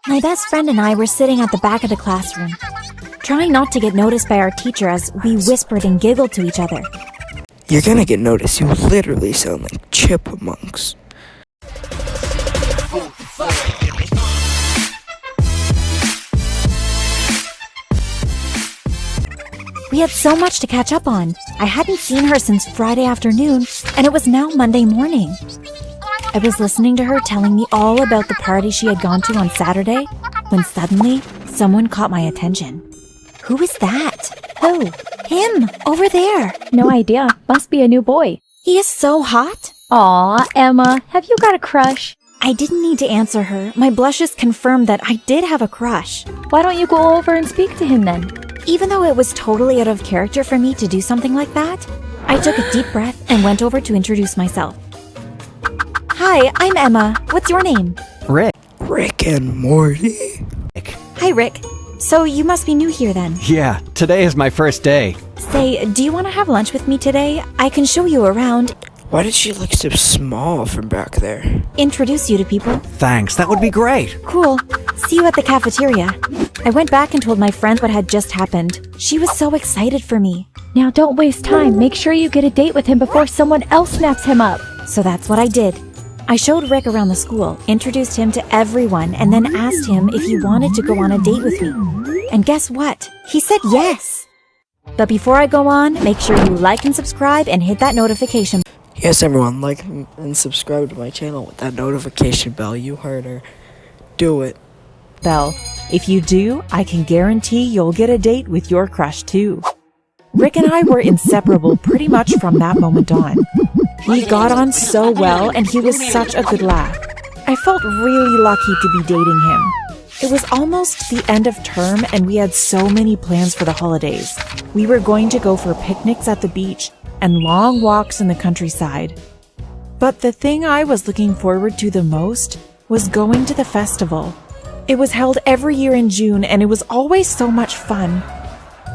My best friend and I were sitting at the back of the classroom, trying not to get noticed by our teacher as we whispered and giggled to each other. You're gonna get noticed. You literally sound like chipmunks. We had so much to catch up on. I hadn't seen her since Friday afternoon, and it was now Monday morning. I was listening to her telling me all about the party she had gone to on Saturday, when suddenly, someone caught my attention. Who is that? Who? Him, over there. No idea. Must be a new boy. He is so hot. Aw, Emma, have you got a crush? I didn't need to answer her. My blushes confirmed that I did have a crush. Why don't you go over and speak to him then? Even though it was totally out of character for me to do something like that, I took a deep breath and went over to introduce myself. Hi, I'm Emma. What's your name? Rick. Rick and Morty. Hi, Rick. So you must be new here then. Yeah, today is my first day. Say, do you want to have lunch with me today? I can show you around, Why did she look so small from back there? introduce you to people. Thanks, that would be great. Cool. See you at the cafeteria. I went back and told my friend what had just happened. She was so excited for me. Now don't waste time. Make sure you get a date with him before someone else snaps him up. So that's what I did. I showed Rick around the school, introduced him to everyone, and then asked him if he wanted to go on a date with me. And guess what? He said yes. But before I go on, make sure you like and subscribe and hit that notification. Yes, everyone, like and subscribe to my channel with that notification bell. You heard her. Do it. Belle. If you do, I can guarantee you'll get a date with your crush too. Rick and I were inseparable pretty much from that moment on. We got on so well and he was such a good laugh. I felt really lucky to be dating him. It was almost the end of term and we had so many plans for the holidays. We were going to go for picnics at the beach and long walks in the countryside. But the thing I was looking forward to the most was going to the festival. It was held every year in June and it was always so much fun.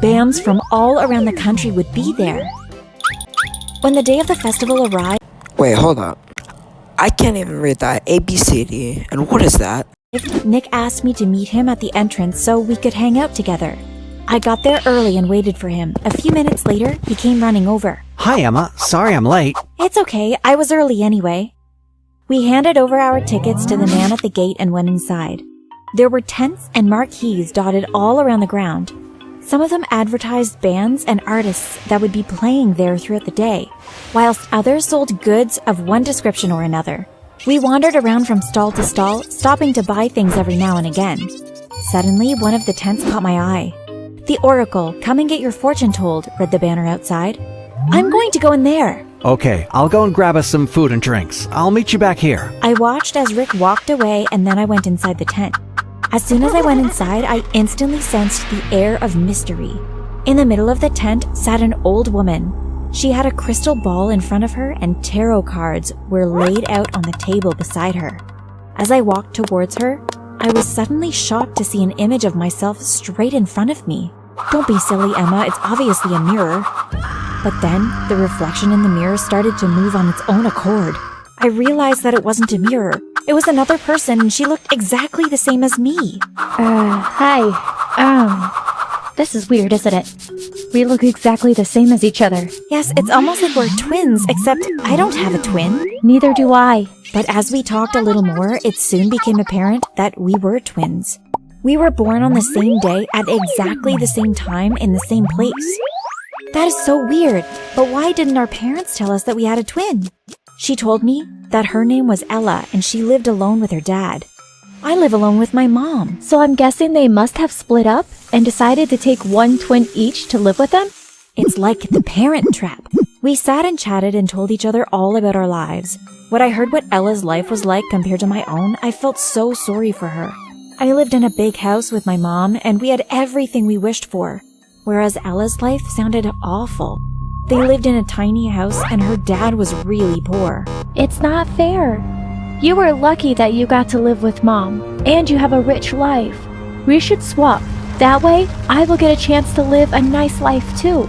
Bands from all around the country would be there. When the day of the festival arrived, Wait, hold up. I can't even read that. ABCD. And what is that? Nick asked me to meet him at the entrance so we could hang out together. I got there early and waited for him. A few minutes later, he came running over. Hi, Emma. Sorry I'm late. It's okay, I was early anyway. We handed over our tickets to the man at the gate and went inside. There were tents and marquees dotted all around the ground. Some of them advertised bands and artists that would be playing there throughout the day, whilst others sold goods of one description or another. We wandered around from stall to stall, stopping to buy things every now and again. Suddenly, one of the tents caught my eye. "The Oracle, come and get your fortune told," read the banner outside. "I'm going to go in there." Okay, I'll go and grab us some food and drinks. I'll meet you back here. I watched as Rick walked away and then I went inside the tent. As soon as I went inside, I instantly sensed the air of mystery. In the middle of the tent sat an old woman. She had a crystal ball in front of her and tarot cards were laid out on the table beside her. As I walked towards her, I was suddenly shocked to see an image of myself straight in front of me. "Don't be silly, Emma, it's obviously a mirror." But then, the reflection in the mirror started to move on its own accord. I realized that it wasn't a mirror. It was another person and she looked exactly the same as me. Hi. This is weird, isn't it? We look exactly the same as each other. Yes, it's almost like we're twins, except I don't have a twin. Neither do I. But as we talked a little more, it soon became apparent that we were twins. We were born on the same day at exactly the same time in the same place. That is so weird, but why didn't our parents tell us that we had a twin? She told me that her name was Ella and she lived alone with her dad. I live alone with my mom. So I'm guessing they must have split up and decided to take one twin each to live with them? It's like the Parent Trap. We sat and chatted and told each other all about our lives. When I heard what Ella's life was like compared to my own, I felt so sorry for her. I lived in a big house with my mom and we had everything we wished for, whereas Ella's life sounded awful. They lived in a tiny house and her dad was really poor. It's not fair. You were lucky that you got to live with Mom, and you have a rich life. We should swap. That way, I will get a chance to live a nice life too.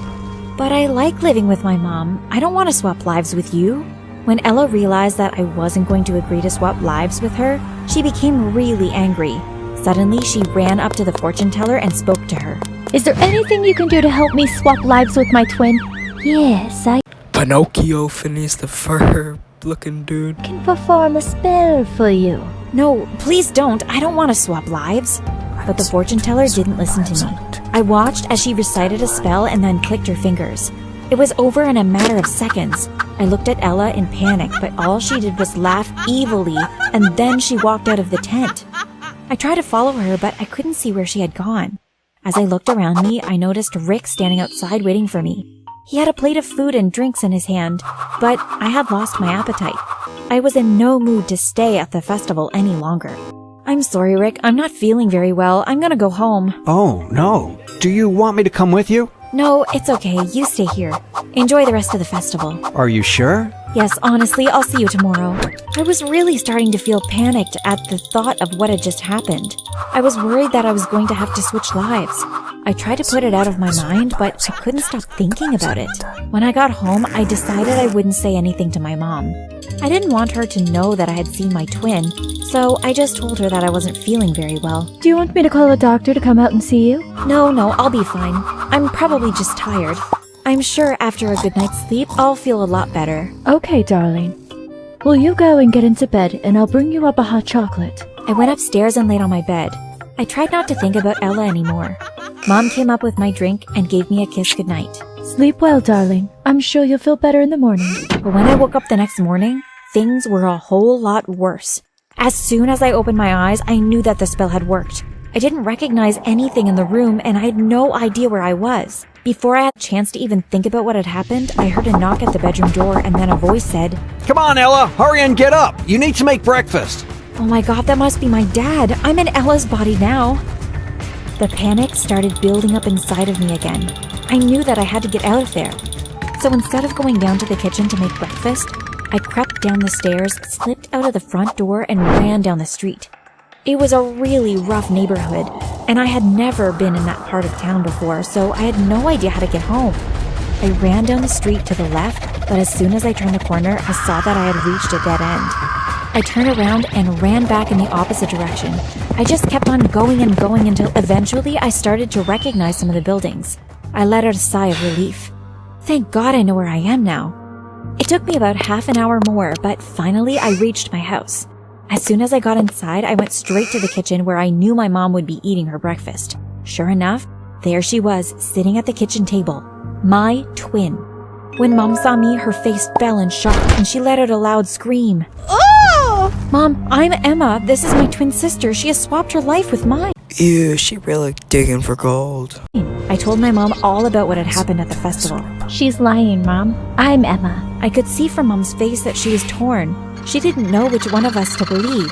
But I like living with my mom. I don't want to swap lives with you. When Ella realized that I wasn't going to agree to swap lives with her, she became really angry. Suddenly, she ran up to the fortune teller and spoke to her. Is there anything you can do to help me swap lives with my twin? Yes, I Pinocchio, Phineas the fur-looking dude. can perform a spell for you. No, please don't. I don't want to swap lives. But the fortune teller didn't listen to me. I watched as she recited a spell and then clicked her fingers. It was over in a matter of seconds. I looked at Ella in panic, but all she did was laugh evilly, and then she walked out of the tent. I tried to follow her, but I couldn't see where she had gone. As I looked around me, I noticed Rick standing outside waiting for me. He had a plate of food and drinks in his hand, but I had lost my appetite. I was in no mood to stay at the festival any longer. I'm sorry, Rick. I'm not feeling very well. I'm gonna go home. Oh, no. Do you want me to come with you? No, it's okay. You stay here. Enjoy the rest of the festival. Are you sure? Yes, honestly, I'll see you tomorrow. I was really starting to feel panicked at the thought of what had just happened. I was worried that I was going to have to switch lives. I tried to put it out of my mind, but I couldn't stop thinking about it. When I got home, I decided I wouldn't say anything to my mom. I didn't want her to know that I had seen my twin, so I just told her that I wasn't feeling very well. Do you want me to call a doctor to come out and see you? No, I'll be fine. I'm probably just tired. I'm sure after a good night's sleep, I'll feel a lot better. Okay, darling. Well, you go and get into bed, and I'll bring you up a hot chocolate. I went upstairs and laid on my bed. I tried not to think about Ella anymore. Mom came up with my drink and gave me a kiss goodnight. Sleep well, darling. I'm sure you'll feel better in the morning. But when I woke up the next morning, things were a whole lot worse. As soon as I opened my eyes, I knew that the spell had worked. I didn't recognize anything in the room, and I had no idea where I was. Before I had a chance to even think about what had happened, I heard a knock at the bedroom door, and then a voice said, Come on, Ella. Hurry and get up. You need to make breakfast. "Oh my god, that must be my dad. I'm in Ella's body now." The panic started building up inside of me again. I knew that I had to get out of there. So instead of going down to the kitchen to make breakfast, I crept down the stairs, slipped out of the front door, and ran down the street. It was a really rough neighborhood, and I had never been in that part of town before, so I had no idea how to get home. I ran down the street to the left, but as soon as I turned the corner, I saw that I had reached a dead end. I turned around and ran back in the opposite direction. I just kept on going and going until eventually I started to recognize some of the buildings. I let out a sigh of relief. Thank God I know where I am now. It took me about half an hour more, but finally I reached my house. As soon as I got inside, I went straight to the kitchen where I knew my mom would be eating her breakfast. Sure enough, there she was, sitting at the kitchen table. My twin. When Mom saw me, her face fell in shock, and she let out a loud scream. Oh! Mom, I'm Emma. This is my twin sister. She has swapped her life with mine. Ew, she really digging for gold. I told my mom all about what had happened at the festival. She's lying, Mom. I'm Emma. I could see from Mom's face that she was torn. She didn't know which one of us to believe.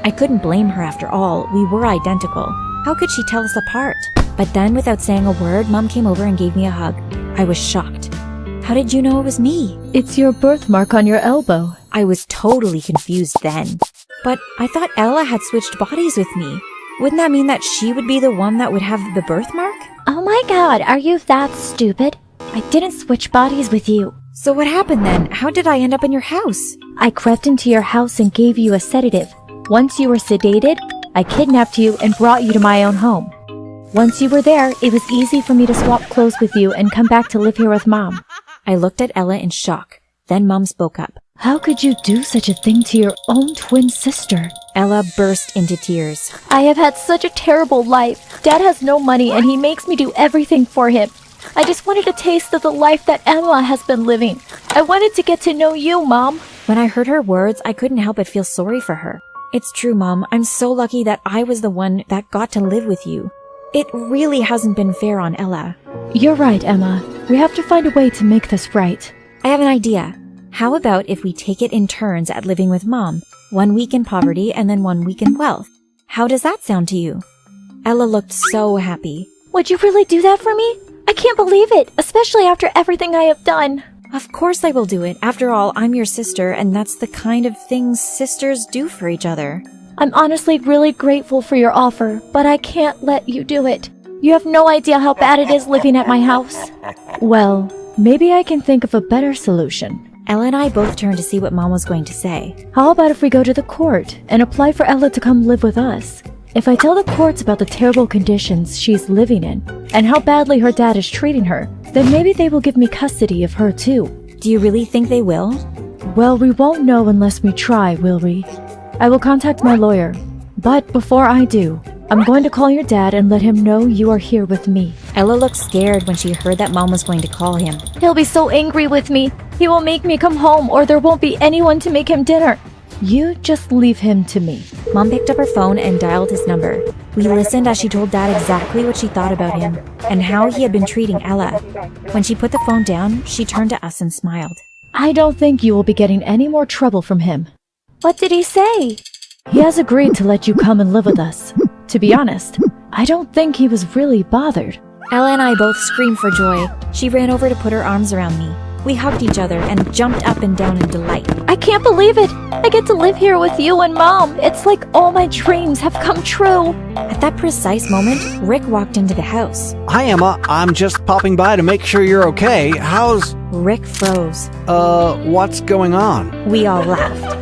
I couldn't blame her after all. We were identical. How could she tell us apart? But then, without saying a word, Mom came over and gave me a hug. I was shocked. How did you know it was me? It's your birthmark on your elbow. I was totally confused then. But I thought Ella had switched bodies with me. Wouldn't that mean that she would be the one that would have the birthmark? Oh my god, are you that stupid? I didn't switch bodies with you. So what happened then? How did I end up in your house? I crept into your house and gave you a sedative. Once you were sedated, I kidnapped you and brought you to my own home. Once you were there, it was easy for me to swap clothes with you and come back to live here with Mom. I looked at Ella in shock. Then Mom spoke up. How could you do such a thing to your own twin sister? Ella burst into tears. I have had such a terrible life. Dad has no money and he makes me do everything for him. I just wanted a taste of the life that Emma has been living. I wanted to get to know you, Mom. When I heard her words, I couldn't help but feel sorry for her. It's true, Mom. I'm so lucky that I was the one that got to live with you. It really hasn't been fair on Ella. You're right, Emma. We have to find a way to make this right. I have an idea. How about if we take it in turns at living with Mom? 1 week in poverty and then 1 week in wealth. How does that sound to you? Ella looked so happy. Would you really do that for me? I can't believe it, especially after everything I have done. Of course I will do it. After all, I'm your sister, and that's the kind of things sisters do for each other. I'm honestly really grateful for your offer, but I can't let you do it. You have no idea how bad it is living at my house. Well, maybe I can think of a better solution. Ella and I both turned to see what Mom was going to say. How about if we go to the court and apply for Ella to come live with us? If I tell the courts about the terrible conditions she's living in and how badly her dad is treating her, then maybe they will give me custody of her too. Do you really think they will? Well, we won't know unless we try, will we? I will contact my lawyer. But before I do, I'm going to call your dad and let him know you are here with me. Ella looked scared when she heard that Mom was going to call him. He'll be so angry with me. He will make me come home or there won't be anyone to make him dinner. You just leave him to me. Mom picked up her phone and dialed his number. We listened as she told Dad exactly what she thought about him and how he had been treating Ella. When she put the phone down, she turned to us and smiled. I don't think you will be getting any more trouble from him. What did he say? He has agreed to let you come and live with us. To be honest, I don't think he was really bothered. Ella and I both screamed for joy. She ran over to put her arms around me. We hugged each other and jumped up and down in delight. I can't believe it! I get to live here with you and Mom! It's like all my dreams have come true! At that precise moment, Rick walked into the house. Hi, Emma. I'm just popping by to make sure you're okay. How's... Rick froze. What's going on? We all laughed.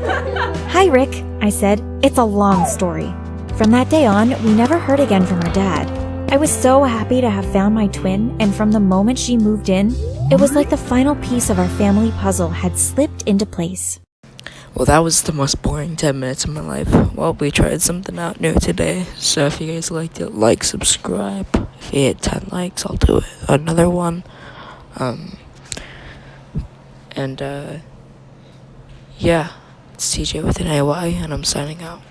Hi, Rick, I said. It's a long story. From that day on, we never heard again from our dad. I was so happy to have found my twin, and from the moment she moved in, it was like the final piece of our family puzzle had slipped into place. Well, that was the most boring 10 minutes of my life. Well, we tried something out new today. So if you guys liked it, like, subscribe. If you hit 10 likes, I'll do another one. Yeah, it's TJ with an AY, and I'm signing out.